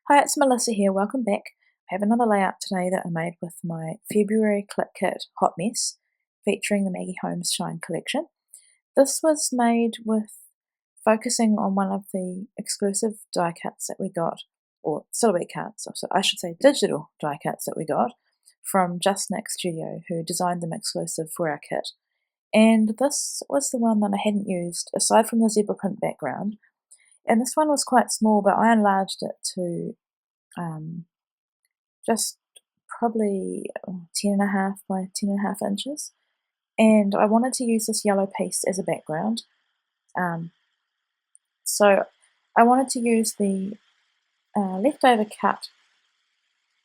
Hi, it's Melissa here. Welcome back. I have another layout today that I made with my February Clique kit Hot Mess featuring the Maggie Holmes Shine collection. This was made with focusing on one of the exclusive die cuts that we got, or silhouette cuts, so I should say digital die cuts that we got from Just Nick Studio, who designed them exclusive for our kit. And this was the one that I hadn't used, aside from the zebra print background. And this one was quite small, but I enlarged it to um, just probably 10.5 by 10.5 inches. And I wanted to use this yellow piece as a background. So I wanted to use the leftover cut,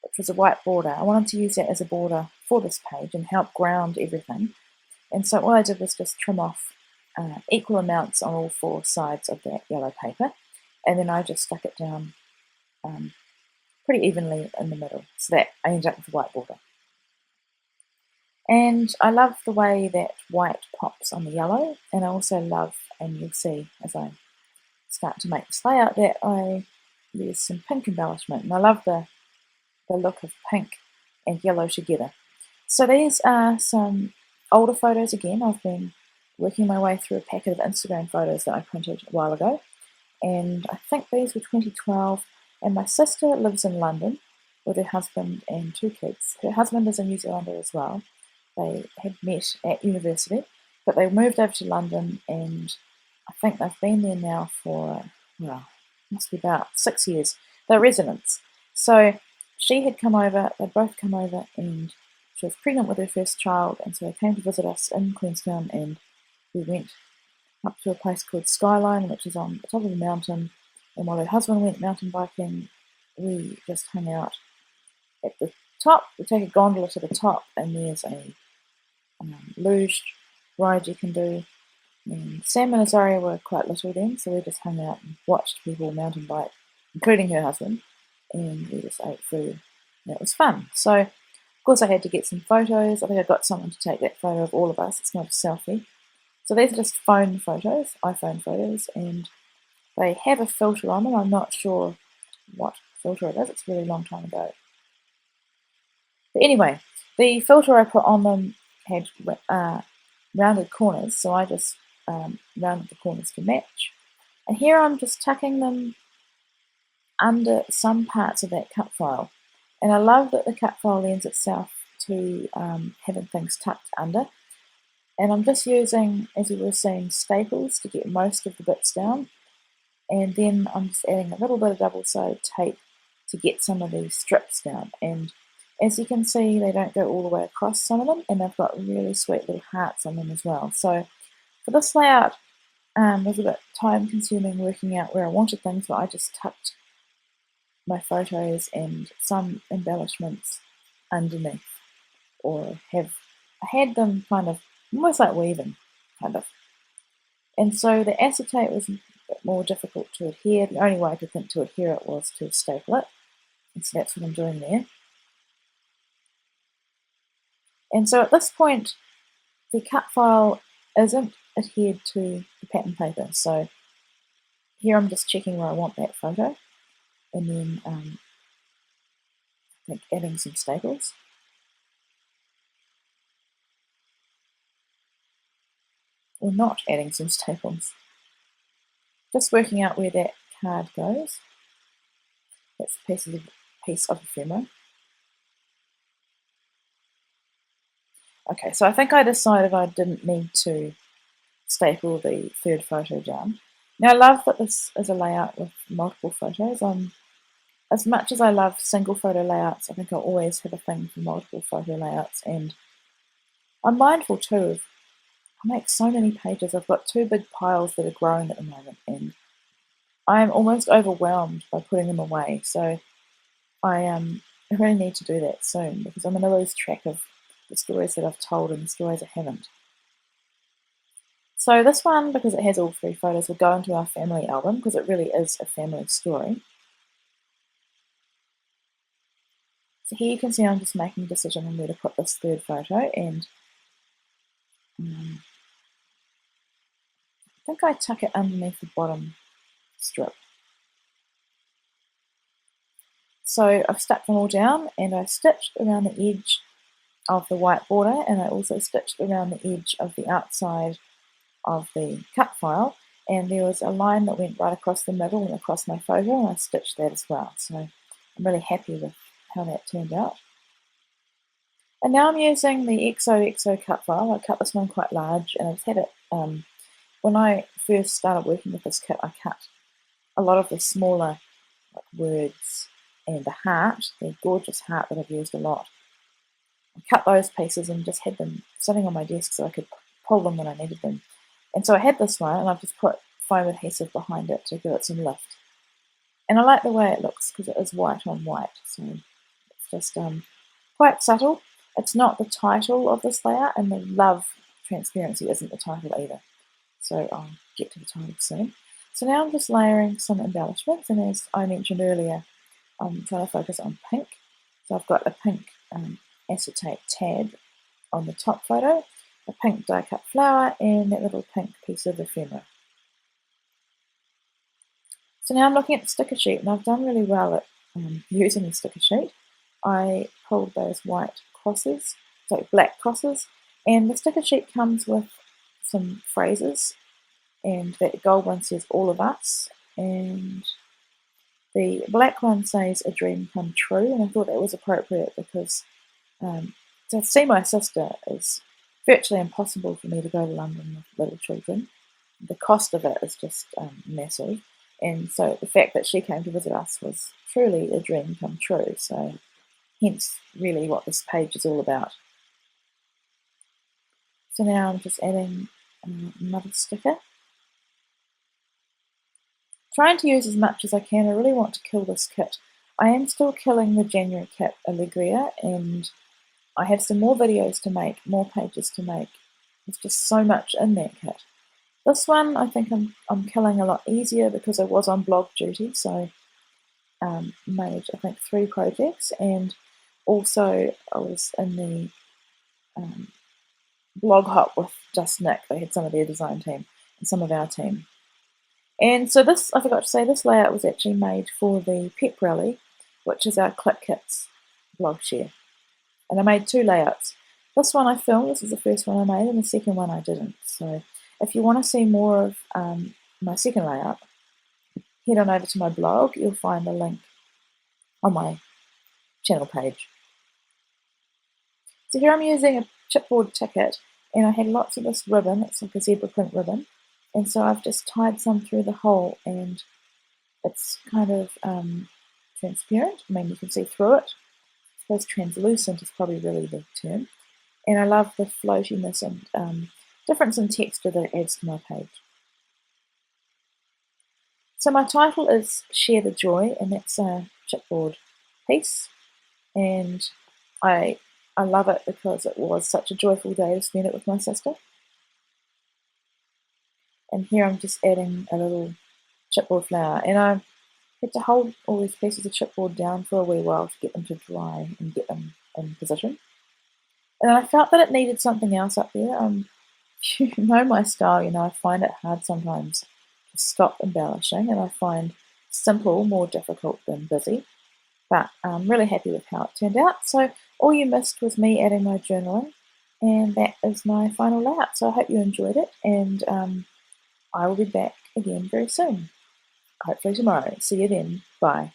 which was a white border. I wanted to use that as a border for this page and help ground everything. And so what I did was just trim off equal amounts on all four sides of that yellow paper. And then I just stuck it down pretty evenly in the middle, so that I ended up with a white border. And I love the way that white pops on the yellow, and I also love, and you'll see as I start to make this layout, that I use some pink embellishment, and I love the look of pink and yellow together. So these are some older photos again. I've been working my way through a packet of Instagram photos that I printed a while ago, and I think these were 2012, and my sister lives in London with her husband and two kids. Her husband is a New Zealander as well. They had met at university, but they moved over to London, and I think they've been there now for, well, must be about 6 years. They're residents. So she had come over, they'd both come over, and she was pregnant with her first child, and so they came to visit us in Queenstown, and we went up to a place called Skyline, which is on the top of a mountain, and while her husband went mountain biking, we just hung out at the top. We take a gondola to the top, and there's a luge ride you can do. And Sam and Azaria were quite little then, so we just hung out and watched people mountain bike, including her husband, and we just ate food. And it was fun. So, of course, I had to get some photos. I think I got someone to take that photo of all of us. It's not a selfie. So these are just phone photos, iPhone photos, and they have a filter on them. I'm not sure what filter it is. It's a really long time ago. But anyway, the filter I put on them had rounded corners, so I just rounded the corners to match. And here I'm just tucking them under some parts of that cut file. And I love that the cut file lends itself to having things tucked under. And I'm just using, as you were seeing, staples to get most of the bits down. And then I'm just adding a little bit of double-sided tape to get some of these strips down. And as you can see, they don't go all the way across, some of them, and they've got really sweet little hearts on them as well. So for this layout, it was a bit time-consuming working out where I wanted things, but I just tucked my photos and some embellishments underneath, or I had them kind of almost like weaving, kind of. And so the acetate was a bit more difficult to adhere. The only way I could think to adhere it was to staple it, and so that's what I'm doing there. And so at this point, the cut file isn't adhered to the pattern paper. So here I'm just checking where I want that photo, and then like adding some staples. Or not adding some staples. Just working out where that card goes. That's a piece of ephemera. Okay, so I think I decided I didn't need to staple the third photo down. Now I love that this is a layout with multiple photos. As much as I love single photo layouts, I think I'll always have a thing for multiple photo layouts, and I'm mindful too of, I make so many pages. I've got two big piles that are growing at the moment, and I am almost overwhelmed by putting them away. So I really need to do that soon, because I'm going to lose track of the stories that I've told and the stories I haven't. So this one, because it has all three photos, will go into our family album, because it really is a family story. So here you can see I'm just making a decision on where to put this third photo, and I think I tuck it underneath the bottom strip. So I've stuck them all down, and I stitched around the edge of the white border, and I also stitched around the edge of the outside of the cut file, and there was a line that went right across the middle and across my photo, and I stitched that as well. So I'm really happy with how that turned out. And now I'm using the XOXO cut file. I cut this one quite large, and I've had it, when I first started working with this kit, I cut a lot of the smaller words and the heart, the gorgeous heart that I've used a lot. I cut those pieces and just had them sitting on my desk so I could pull them when I needed them. And so I had this one, and I've just put foam adhesive behind it to give it some lift. And I like the way it looks because it is white on white, so it's just quite subtle. It's not the title of this layout, and the Love Transparency isn't the title either. So I'll get to the title soon. So now I'm just layering some embellishments, and as I mentioned earlier, I'm trying to focus on pink. So I've got a pink acetate tab on the top photo, a pink die-cut flower, and that little pink piece of ephemera. So now I'm looking at the sticker sheet, and I've done really well at using the sticker sheet. I pulled those white crosses, so black crosses, and the sticker sheet comes with some phrases, and that gold one says all of us, and the black one says a dream come true, and I thought that was appropriate because to see my sister is virtually impossible for me to go to London with little children. The cost of it is just massive, and so the fact that she came to visit us was truly a dream come true, so hence really what this page is all about. So now I'm just adding another sticker. Trying to use as much as I can. I really want to kill this kit. I am still killing the January kit Allegria, and I have some more videos to make, more pages to make. There's just so much in that kit. This one I think I'm killing a lot easier because I was on blog duty, so made I think 3 projects, and also I was in the blog hop with just Nick. They had some of their design team and some of our team. And so this, I forgot to say, this layout was actually made for the Pep Rally, which is our Clique Kits blog share. And I made 2 layouts. This one I filmed, this is the first one I made, and the second one I didn't. So if you want to see more of my second layout, head on over to my blog. You'll find the link on my channel page. So here I'm using a chipboard ticket, and I had lots of this ribbon. It's like a zebra print ribbon. And so I've just tied some through the hole, and it's kind of transparent. I mean, you can see through it. I suppose translucent is probably really the term. And I love the floatiness and difference in texture that it adds to my page. So my title is Share the Joy, and that's a chipboard piece. And I love it because it was such a joyful day to spend it with my sister. And here I'm just adding a little chipboard flower, and I had to hold all these pieces of chipboard down for a wee while to get them to dry and get them in position. And I felt that it needed something else up there. You know my style, you know, I find it hard sometimes to stop embellishing, and I find simple more difficult than busy. But I'm really happy with how it turned out. So all you missed was me adding my journaling, and that is my final layout. So I hope you enjoyed it, and I will be back again very soon. Hopefully tomorrow. See you then. Bye.